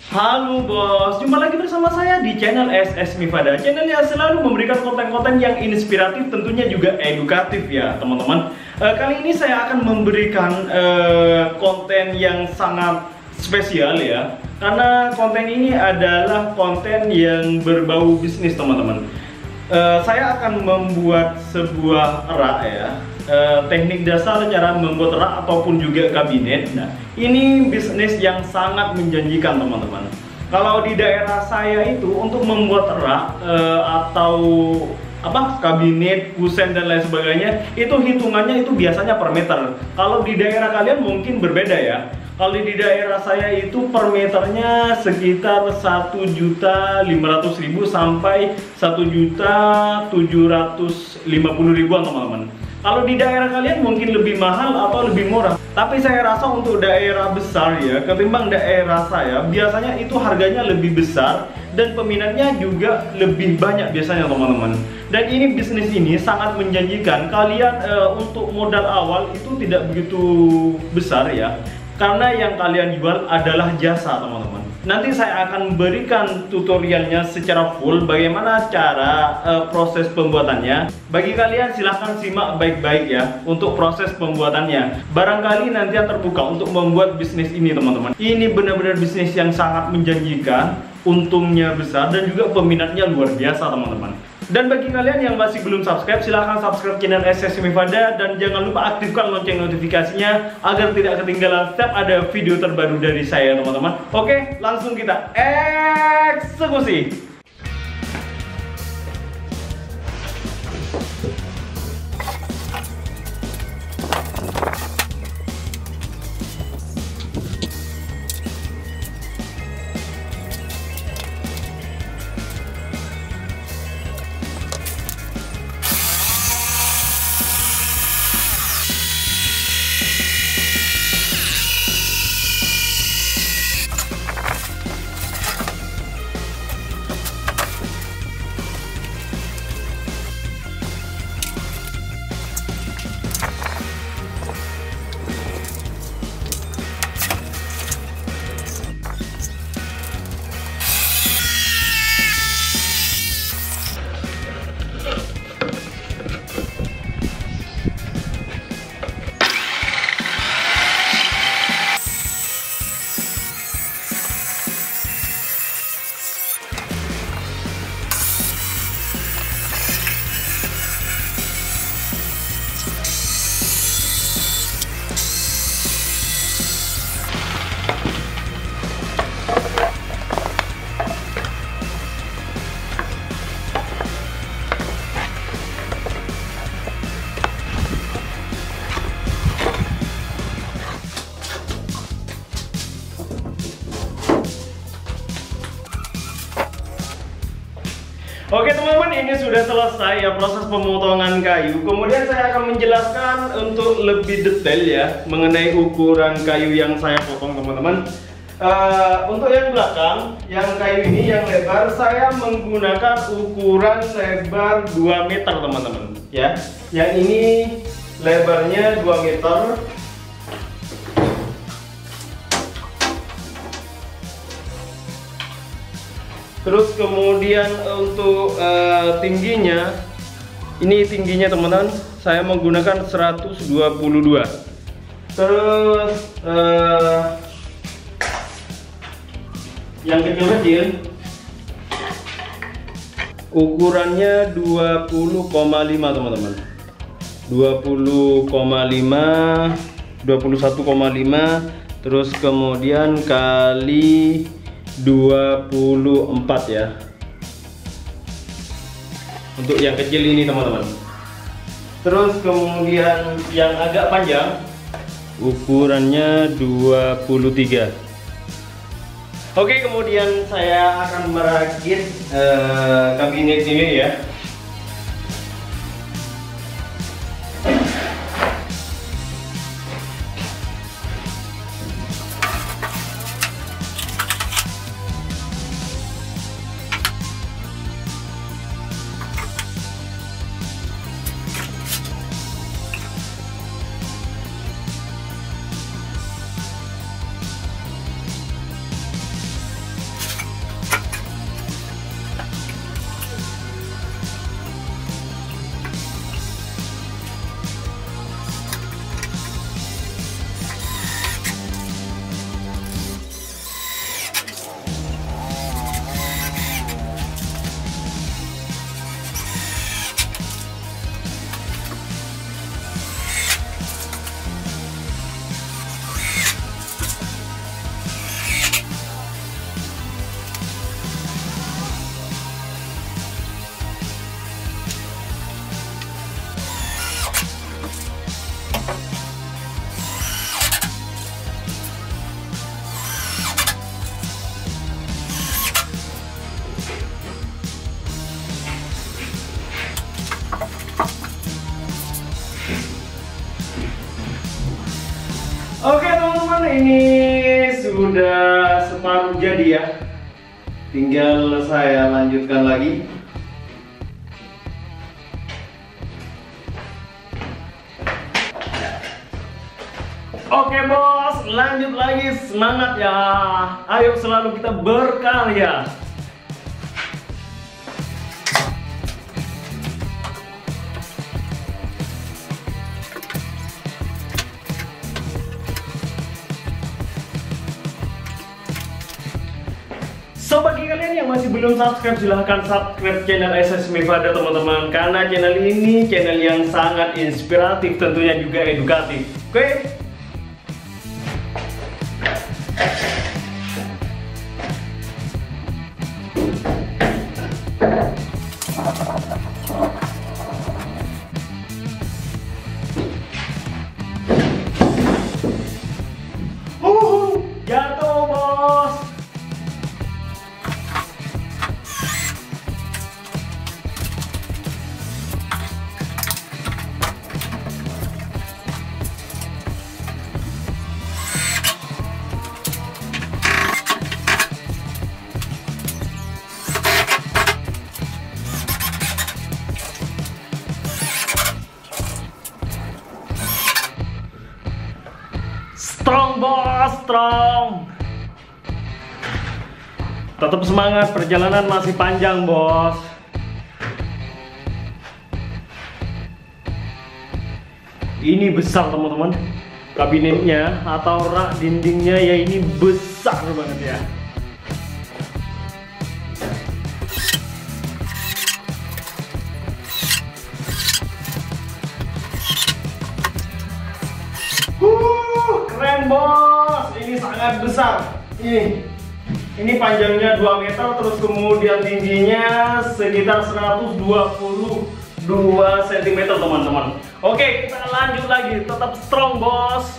Halo bos, jumpa lagi bersama saya di channel SS Mifada. Channel yang selalu memberikan konten-konten yang inspiratif, tentunya juga edukatif ya teman-teman. Kali ini saya akan memberikan konten yang sangat spesial ya, karena konten ini adalah konten yang berbau bisnis teman-teman. Saya akan membuat sebuah rak ya, teknik dasar cara membuat rak ataupun juga kabinet. Nah, ini bisnis yang sangat menjanjikan teman-teman. Kalau di daerah saya itu untuk membuat rak atau kabinet, kusen dan lain sebagainya, itu hitungannya itu biasanya per meter. Kalau di daerah kalian mungkin berbeda ya. Kalau di daerah saya itu per meternya sekitar 1.500.000 sampai 1.750.000-an teman-teman. Kalau di daerah kalian mungkin lebih mahal atau lebih murah. Tapi saya rasa untuk daerah besar ya, ketimbang daerah saya, biasanya itu harganya lebih besar dan peminatnya juga lebih banyak biasanya teman-teman. Dan ini bisnis ini sangat menjanjikan. Kalian untuk modal awal itu tidak begitu besar ya, karena yang kalian jual adalah jasa teman-teman. Nanti saya akan berikan tutorialnya secara full bagaimana cara proses pembuatannya. Bagi kalian silahkan simak baik-baik ya untuk proses pembuatannya. Barangkali nanti terbuka untuk membuat bisnis ini teman-teman. Ini benar-benar bisnis yang sangat menjanjikan, untungnya besar dan juga peminatnya luar biasa teman-teman. Dan bagi kalian yang masih belum subscribe, silahkan subscribe channel SS Mifada dan jangan lupa aktifkan lonceng notifikasinya agar tidak ketinggalan setiap ada video terbaru dari saya teman-teman. Oke, langsung kita eksekusi. Oke teman-teman, ini sudah selesai ya proses pemotongan kayu. Kemudian saya akan menjelaskan untuk lebih detail ya mengenai ukuran kayu yang saya potong teman-teman. Untuk yang belakang, yang kayu ini yang lebar, saya menggunakan ukuran lebar 2 meter teman-teman ya. Yang ini lebarnya 2 meter. Terus kemudian untuk tingginya, ini tingginya teman-teman, saya menggunakan 122. Terus yang kecil-kecil ukurannya 20,5 teman-teman. 20,5, 21,5, terus kemudian kali 24 ya. Untuk yang kecil ini teman-teman. Terus kemudian yang agak panjang ukurannya 23. Oke, kemudian saya akan merakit kabinet ini ya. ini sudah separuh jadi ya. Tinggal saya lanjutkan lagi. Oke bos, lanjut lagi, semangat ya. Ayo selalu kita berkarya. So bagi kalian yang masih belum subscribe, silahkan subscribe channel SS Mifada teman-teman. Karena channel ini channel yang sangat inspiratif, tentunya juga edukatif. Oke? Jatuh bos. Strong bos, strong. Tetap semangat, perjalanan masih panjang bos. Ini besar teman-teman, kabinetnya atau rak dindingnya ya, ini besar banget ya. Keren bos, ini sangat besar. Ini panjangnya 2 meter, terus kemudian tingginya sekitar 122 cm teman-teman. Oke, kita lanjut lagi, tetap strong bos.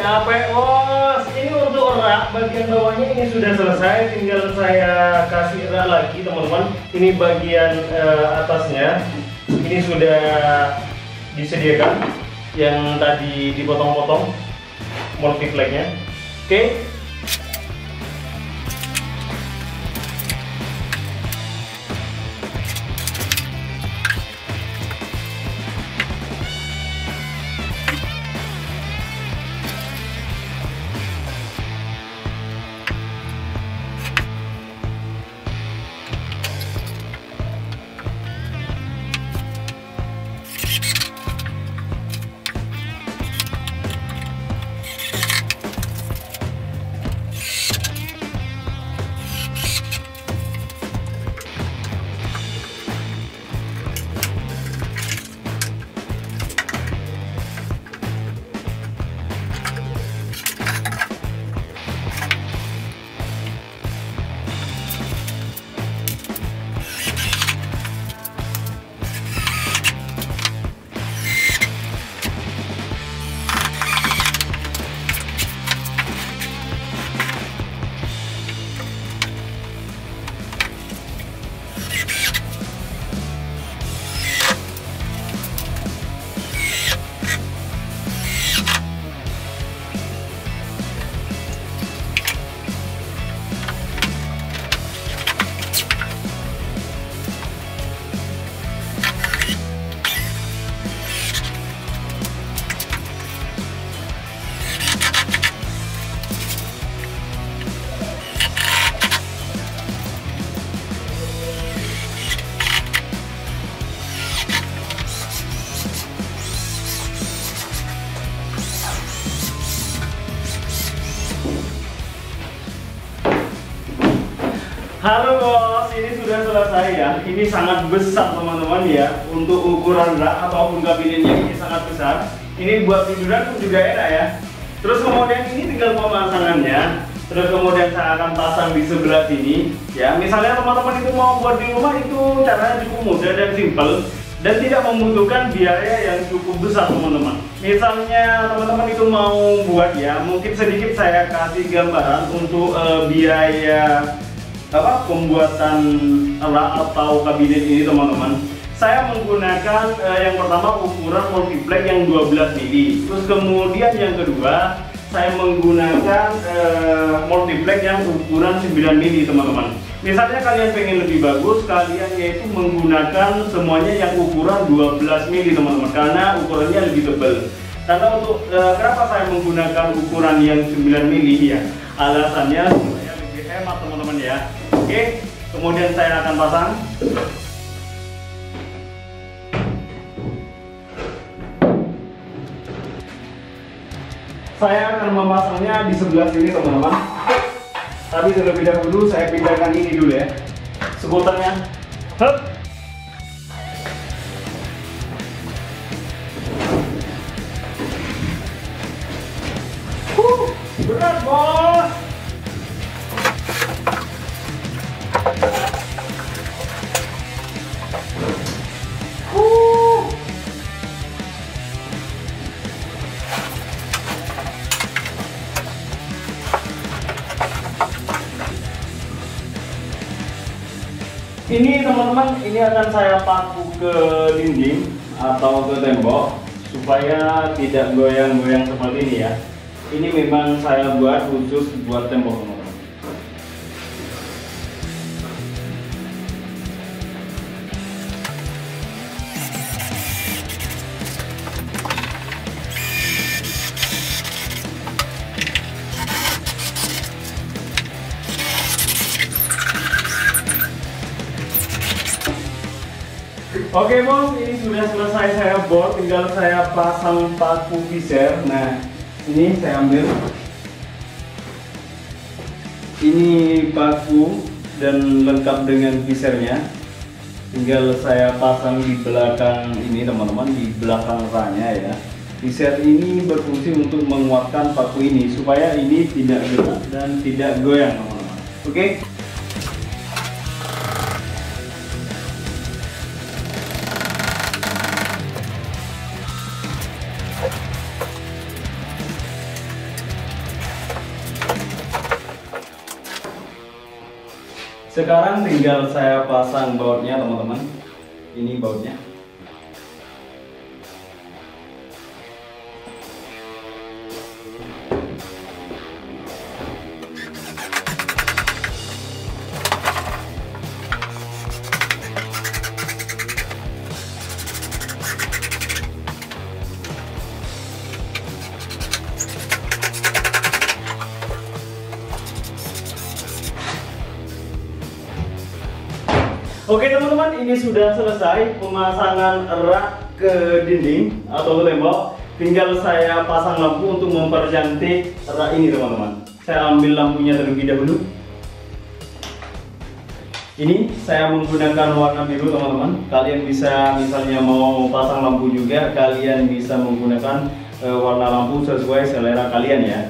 Capek bos. Ini untuk rak bagian bawahnya ini sudah selesai, tinggal saya kasih rak lagi teman-teman. Ini bagian atasnya ini sudah disediakan, yang tadi dipotong-potong multipleknya. Oke. Halo bos, ini sudah selesai ya. Ini sangat besar teman-teman ya. Untuk ukuran rak ataupun kabinetnya ini sangat besar. Ini buat tiduran pun juga enak ya. Terus kemudian ini tinggal pemasangannya. Terus kemudian saya akan pasang di sebelah sini. Ya, misalnya teman-teman itu mau buat di rumah itu caranya cukup mudah dan simpel. Dan tidak membutuhkan biaya yang cukup besar teman-teman. Misalnya teman-teman itu mau buat ya, mungkin sedikit saya kasih gambaran untuk biaya pembuatan rak atau kabinet ini teman-teman. Saya menggunakan yang pertama ukuran multiplex yang 12 mili. Terus kemudian yang kedua saya menggunakan multiplex yang ukuran 9 mili teman-teman. Misalnya kalian pengen lebih bagus, kalian yaitu menggunakan semuanya yang ukuran 12 mili teman-teman, karena ukurannya lebih tebal. Karena untuk kenapa saya menggunakan ukuran yang 9 mili ya, alasannya supaya lebih hemat teman-teman ya. Oke, kemudian saya akan pasang. Saya akan memasangnya di sebelah sini teman-teman. Tapi terlebih dahulu saya pindahkan ini dulu ya, sebutannya. Hup. Berat bos. Ini teman-teman, ini akan saya paku ke dinding atau ke tembok supaya tidak goyang-goyang seperti ini ya. Ini memang saya buat khusus buat tembok teman-teman. Oke bos, ini sudah selesai saya bor, tinggal saya pasang paku visir. Nah, ini saya ambil. Ini paku dan lengkap dengan visirnya. Tinggal saya pasang di belakang ini teman-teman, di belakang raknya ya. Visir ini berfungsi untuk menguatkan paku ini supaya ini tidak gerak dan tidak goyang teman-teman. Oke. Sekarang tinggal saya pasang bautnya teman-teman. Ini bautnya. Oke teman-teman, ini sudah selesai pemasangan rak ke dinding atau ke tembok. Tinggal saya pasang lampu untuk mempercantik rak ini teman-teman. Saya ambil lampunya terlebih dahulu. Ini saya menggunakan warna biru teman-teman. Kalian bisa misalnya mau pasang lampu juga, kalian bisa menggunakan warna lampu sesuai selera kalian ya.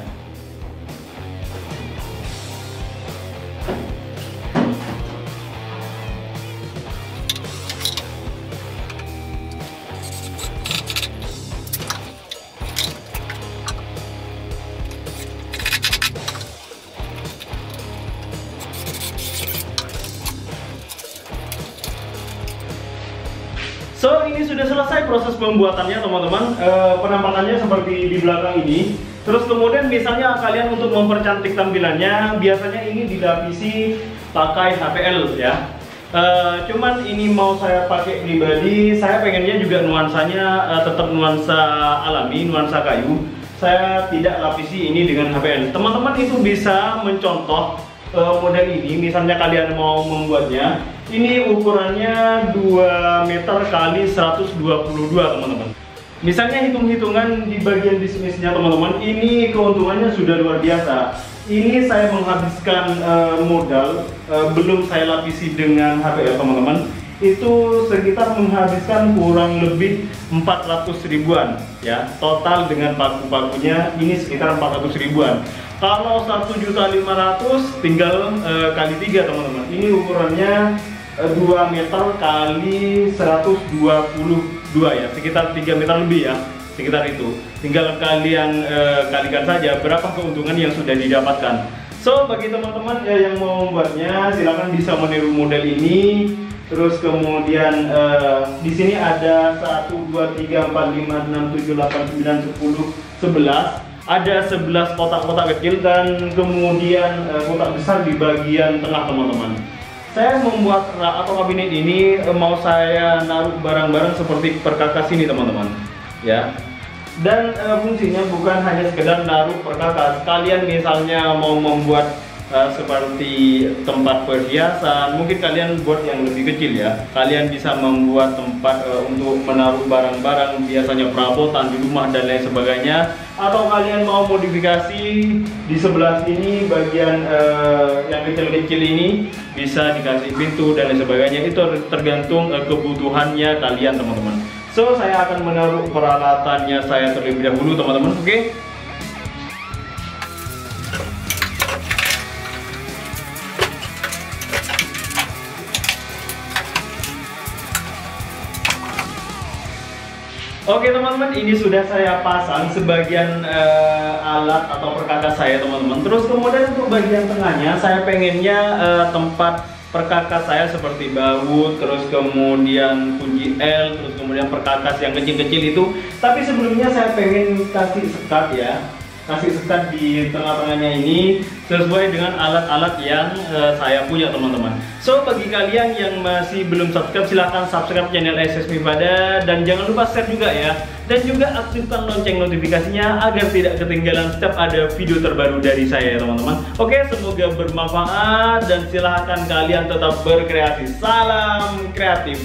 So, ini sudah selesai proses pembuatannya teman-teman. Penampakannya seperti di belakang ini. Terus kemudian misalnya kalian untuk mempercantik tampilannya, biasanya ini dilapisi pakai HPL ya. Cuman ini mau saya pakai pribadi, saya pengennya juga nuansanya tetap nuansa alami, nuansa kayu. Saya tidak lapisi ini dengan HPL. Teman-teman itu bisa mencontoh model ini, misalnya kalian mau membuatnya. Ini ukurannya 2 meter kali 122 teman-teman. Misalnya hitung-hitungan di bagian bisnisnya teman-teman, ini keuntungannya sudah luar biasa. ini saya menghabiskan modal, belum saya lapisi dengan HPL teman-teman, itu sekitar menghabiskan kurang lebih 400 ribuan ya. Total dengan paku-pakunya ini sekitar 400 ribuan. Kalau 1.500.000 tinggal kali 3 teman-teman. Ini ukurannya 2 meter kali 122 ya, sekitar 3 meter lebih ya, sekitar itu. Tinggal kalian kalikan saja berapa keuntungan yang sudah didapatkan. So bagi teman-teman yang mau membuatnya, silahkan bisa meniru model ini. Terus kemudian di sini ada 1, 2, 3, 4, 5, 6, 7, 8, 9, 10, 11. Ada 11 kotak-kotak kecil dan kemudian kotak besar di bagian tengah teman-teman. Saya membuat rak atau kabinet ini mau saya naruh barang-barang seperti perkakas ini teman-teman ya. Dan fungsinya bukan hanya sekedar naruh perkakas. Kalian misalnya mau membuat seperti tempat perhiasan, mungkin kalian buat yang lebih kecil ya. Kalian bisa membuat tempat untuk menaruh barang-barang, biasanya perabotan di rumah dan lain sebagainya. Atau kalian mau modifikasi di sebelah sini bagian yang kecil-kecil ini bisa dikasih pintu dan lain sebagainya. Itu tergantung kebutuhannya kalian teman-teman. So saya akan menaruh peralatannya saya terlebih dahulu teman-teman. Oke. Oke teman-teman, ini sudah saya pasang sebagian alat atau perkakas saya teman-teman. Terus kemudian untuk bagian tengahnya saya pengennya tempat perkakas saya seperti baut, terus kemudian kunci L, terus kemudian perkakas yang kecil-kecil itu. Tapi sebelumnya saya pengen kasih sekat ya, kasih sekat di tengah-tengahnya ini sesuai dengan alat-alat yang saya punya teman-teman. So bagi kalian yang masih belum subscribe, silahkan subscribe channel SS Mifada dan jangan lupa share juga ya. Dan juga aktifkan lonceng notifikasinya agar tidak ketinggalan setiap ada video terbaru dari saya ya teman-teman. Oke, semoga bermanfaat dan silahkan kalian tetap berkreasi. Salam kreatif.